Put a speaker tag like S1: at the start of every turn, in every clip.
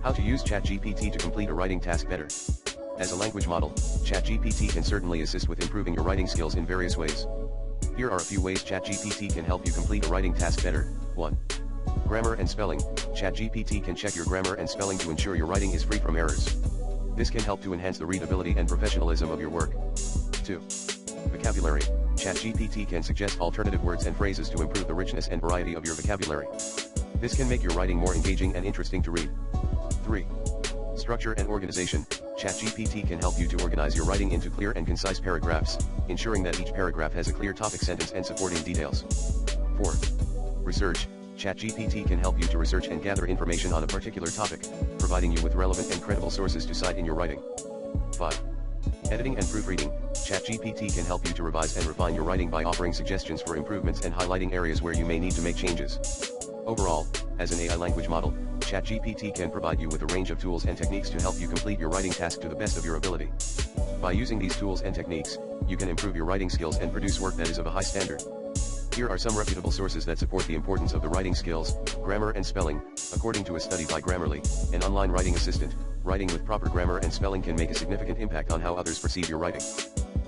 S1: How to use ChatGPT to complete a writing task better. As a language model, ChatGPT can certainly assist with improving your writing skills in various ways. Here are a few ways ChatGPT can help you complete a writing task better. 1. Grammar and spelling. ChatGPT can check your grammar and spelling to ensure your writing is free from errors. This can help to enhance the readability and professionalism of your work. 2. Vocabulary. ChatGPT can suggest alternative words and phrases to improve the richness and variety of your vocabulary. This can make your writing more engaging and interesting to read. 3. Structure and organization. ChatGPT can help you to organize your writing into clear and concise paragraphs, ensuring that each paragraph has a clear topic sentence and supporting details. 4. Research. ChatGPT can help you to research and gather information on a particular topic, providing you with relevant and credible sources to cite in your writing. 5. Editing and proofreading. ChatGPT can help you to revise and refine your writing by offering suggestions for improvements and highlighting areas where you may need to make changes. Overall, as an AI language model, ChatGPT can provide you with a range of tools and techniques to help you complete your writing task to the best of your ability. By using these tools and techniques, you can improve your writing skills and produce work that is of a high standard. Here are some reputable sources that support the importance of the writing skills, grammar and spelling. According to a study by Grammarly, an online writing assistant, writing with proper grammar and spelling can make a significant impact on how others perceive your writing.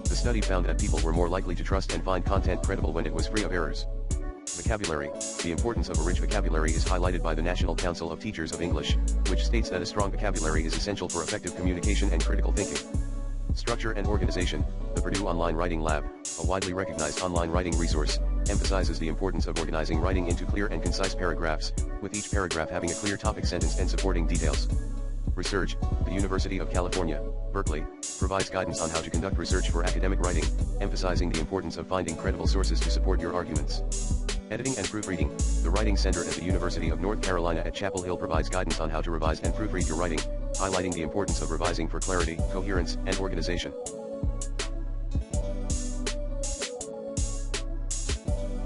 S1: The study found that people were more likely to trust and find content credible when it was free of errors. Vocabulary. The importance of a rich vocabulary is highlighted by the National Council of Teachers of English, which states that a strong vocabulary is essential for effective communication and critical thinking. Structure and organization. The Purdue Online Writing Lab, a widely recognized online writing resource, emphasizes the importance of organizing writing into clear and concise paragraphs, with each paragraph having a clear topic sentence and supporting details. Research. The University of California, Berkeley, provides guidance on how to conduct research for academic writing, emphasizing the importance of finding credible sources to support your arguments. Editing and proofreading. The Writing Center at the University of North Carolina at Chapel Hill provides guidance on how to revise and proofread your writing, highlighting the importance of revising for clarity, coherence, and organization.